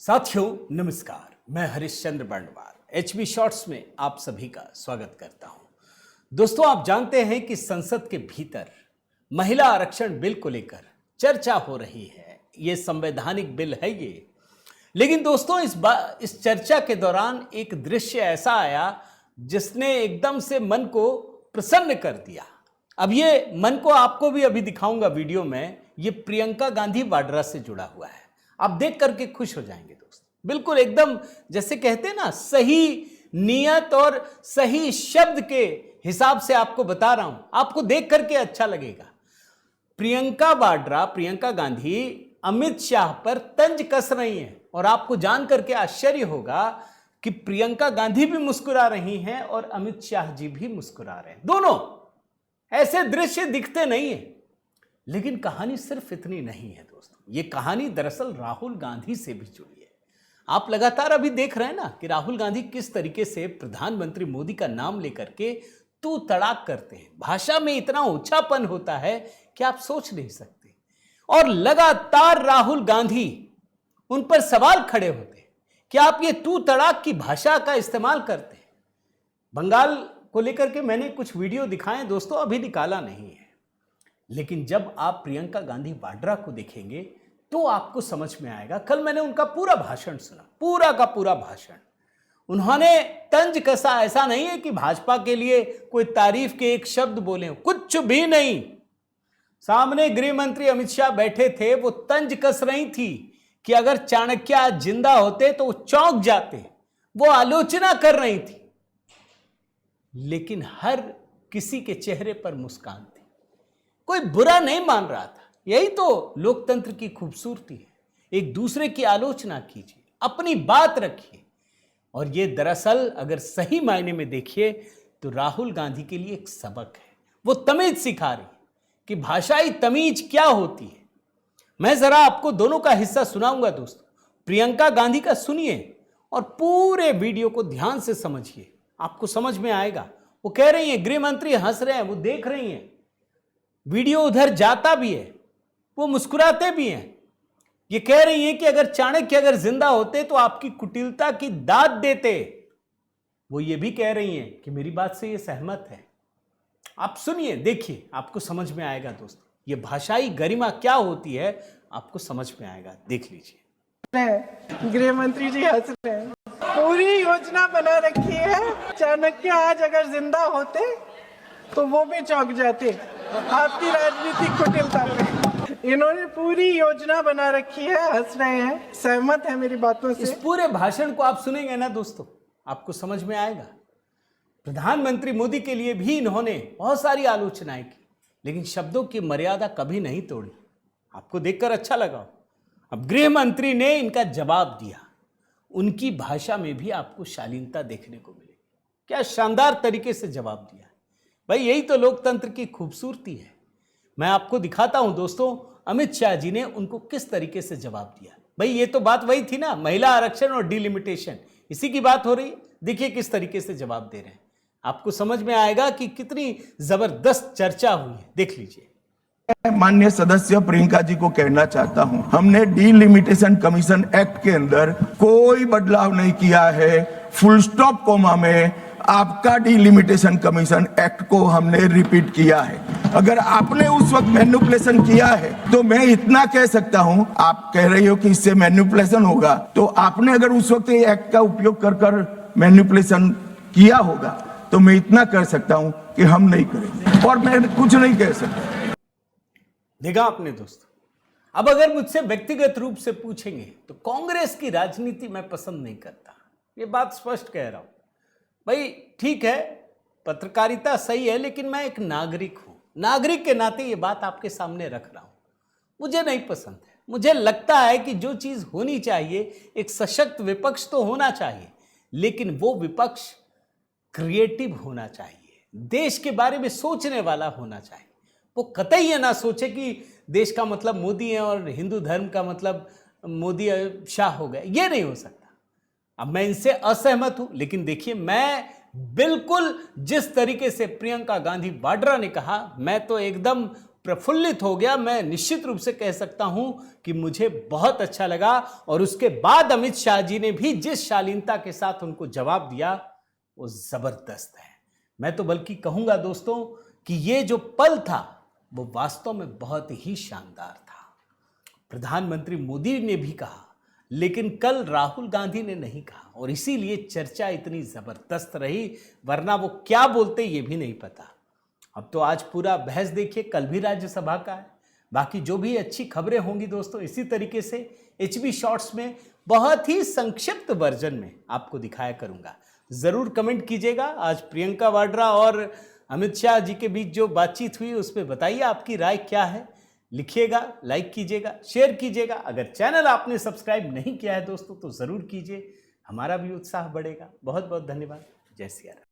साथियों नमस्कार, मैं हरिश्चंद्र बंडवार एचबी शॉर्ट्स में आप सभी का स्वागत करता हूं। दोस्तों, आप जानते हैं कि संसद के भीतर महिला आरक्षण बिल को लेकर चर्चा हो रही है। ये संवैधानिक बिल है ये। लेकिन दोस्तों, इस चर्चा के दौरान एक दृश्य ऐसा आया जिसने एकदम से मन को प्रसन्न कर दिया। अब ये मन को आपको भी अभी दिखाऊंगा वीडियो में। ये प्रियंका गांधी वाड्रा से जुड़ा हुआ है। आप देख करके खुश हो जाएंगे दोस्त। बिल्कुल एकदम जैसे कहते हैं ना, सही नियत और सही शब्द के हिसाब से आपको बता रहा हूं। आपको देख करके अच्छा लगेगा। प्रियंका गांधी अमित शाह पर तंज कस रही हैं और आपको जान करके आश्चर्य होगा कि प्रियंका गांधी भी मुस्कुरा रही हैं और अमित शाह जी भी मुस्कुरा रहे हैं। दोनों ऐसे दृश्य दिखते नहीं है। लेकिन कहानी सिर्फ इतनी नहीं है दोस्तों। ये कहानी दरअसल राहुल गांधी से भी जुड़ी है। आप लगातार अभी देख रहे हैं ना कि राहुल गांधी किस तरीके से प्रधानमंत्री मोदी का नाम लेकर के तू तड़ाक करते हैं। भाषा में इतना ऊंचापन होता है कि आप सोच नहीं सकते। और लगातार राहुल गांधी उन पर सवाल खड़े होते हैं कि आप ये तू तड़ाक की भाषा का इस्तेमाल करते हैं। बंगाल को लेकर के मैंने कुछ वीडियो दिखाए दोस्तों, अभी निकाला नहीं है। लेकिन जब आप प्रियंका गांधी वाड्रा को देखेंगे तो आपको समझ में आएगा। कल मैंने उनका पूरा भाषण सुना, पूरा का पूरा भाषण। उन्होंने तंज कसा। ऐसा नहीं है कि भाजपा के लिए कोई तारीफ के एक शब्द बोले, कुछ भी नहीं। सामने गृह मंत्री अमित शाह बैठे थे, वो तंज कस रही थी कि अगर चाणक्य आज जिंदा होते तो वो चौंक जाते। वो आलोचना कर रही थी, लेकिन हर किसी के चेहरे पर मुस्कान थी। कोई बुरा नहीं मान रहा था। यही तो लोकतंत्र की खूबसूरती है। एक दूसरे की आलोचना कीजिए, अपनी बात रखिए। और ये दरअसल अगर सही मायने में देखिए तो राहुल गांधी के लिए एक सबक है। वो तमीज सिखा रही है कि भाषाई तमीज क्या होती है। मैं जरा आपको दोनों का हिस्सा सुनाऊंगा दोस्तों। प्रियंका गांधी का सुनिए और पूरे वीडियो को ध्यान से समझिए, आपको समझ में आएगा। वो कह रही है, गृह मंत्री हंस रहे हैं, वो देख रही हैं, वीडियो उधर जाता भी है, वो मुस्कुराते भी हैं। ये कह रही हैं कि अगर चाणक्य अगर जिंदा होते तो आपकी कुटिलता की दाद देते। वो ये भी कह रही हैं कि मेरी बात से ये सहमत है। आप सुनिए, देखिए, आपको समझ में आएगा दोस्तों। ये भाषाई गरिमा क्या होती है आपको समझ में आएगा। देख लीजिए। गृह मंत्री जी हंस रहे हैं। पूरी योजना बना रखी है। चाणक्य आज अगर जिंदा होते तो वो भी चौंक जाते आपकी राजनीतिक कुटिलता पे। इन्होंने पूरी योजना बना रखी है। हंस रहे हैं, सहमत है मेरी बातों से। इस पूरे भाषण को आप सुनेंगे ना दोस्तों, आपको समझ में आएगा। प्रधानमंत्री मोदी के लिए भी इन्होंने बहुत सारी आलोचनाएं की, लेकिन शब्दों की मर्यादा कभी नहीं तोड़ी। आपको देखकर अच्छा लगा। अब गृह मंत्री ने इनका जवाब दिया। उनकी भाषा में भी आपको शालीनता देखने को मिलेगी। क्या शानदार तरीके से जवाब दिया। भाई, यही तो लोकतंत्र की खूबसूरती है। मैं आपको दिखाता हूं दोस्तों, अमित शाह जी ने उनको किस तरीके से जवाब दिया। भाई, ये तो बात वही थी ना, महिला आरक्षण और डिलिमिटेशन, इसी की बात हो रही है। देखिए किस तरीके से जवाब दे रहे हैं। आपको समझ में आएगा कि कितनी जबरदस्त चर्चा हुई है। देख लीजिए। माननीय सदस्य प्रियंका जी को कहना चाहता हूं, हमने डिलिमिटेशन कमीशन एक्ट के अंदर कोई बदलाव नहीं किया है। फुल स्टॉप कोमा में आपका डिलिमिटेशन कमीशन एक्ट को हमने रिपीट किया है। अगर आपने उस वक्त मैनिपुलेशन किया है तो मैं इतना कह सकता हूं, आप कह रही हो कि इससे मैनिपुलेशन होगा, तो आपने अगर उस वक्त ये एक्ट का उपयोग कर मैनिपुलेशन किया होगा तो मैं इतना कर सकता हूं कि हम नहीं करेंगे, और मैं कुछ नहीं कह सकता। देखा आपने दोस्तों। अब अगर मुझसे व्यक्तिगत रूप से पूछेंगे तो कांग्रेस की राजनीति मैं पसंद नहीं करता। ये बात स्पष्ट कह रहा हूं। भाई ठीक है, पत्रकारिता सही है, लेकिन मैं एक नागरिक हूं। नागरिक के नाते ये बात आपके सामने रख रहा हूं। मुझे नहीं पसंद है। मुझे लगता है कि जो चीज होनी चाहिए, एक सशक्त विपक्ष तो होना चाहिए, लेकिन वो विपक्ष क्रिएटिव होना चाहिए, देश के बारे में सोचने वाला होना चाहिए। वो कतई ये ना सोचे कि देश का मतलब मोदी है और हिंदू धर्म का मतलब मोदी शाह हो गया। ये नहीं हो सकता। अब मैं इनसे असहमत हूं, लेकिन देखिए, मैं बिल्कुल जिस तरीके से प्रियंका गांधी वाड्रा ने कहा, मैं तो एकदम प्रफुल्लित हो गया। मैं निश्चित रूप से कह सकता हूं कि मुझे बहुत अच्छा लगा। और उसके बाद अमित शाह जी ने भी जिस शालीनता के साथ उनको जवाब दिया वो जबरदस्त है। मैं तो बल्कि कहूंगा दोस्तों कि ये जो पल था वो वास्तव में बहुत ही शानदार था। प्रधानमंत्री मोदी ने भी कहा, लेकिन कल राहुल गांधी ने नहीं कहा, और इसीलिए चर्चा इतनी जबरदस्त रही, वरना वो क्या बोलते ये भी नहीं पता। अब तो आज पूरा बहस देखिए, कल भी राज्यसभा का है। बाकी जो भी अच्छी खबरें होंगी दोस्तों, इसी तरीके से HB शॉर्ट्स में बहुत ही संक्षिप्त वर्जन में आपको दिखाया करूंगा। जरूर कमेंट कीजिएगा। आज प्रियंका वाड्रा और अमित शाह जी के बीच जो बातचीत हुई उस पर बताइए आपकी राय क्या है। लिखिएगा, लाइक कीजिएगा, शेयर कीजिएगा। अगर चैनल आपने सब्सक्राइब नहीं किया है दोस्तों तो जरूर कीजिए, हमारा भी उत्साह बढ़ेगा। बहुत बहुत धन्यवाद। जय सिया राम।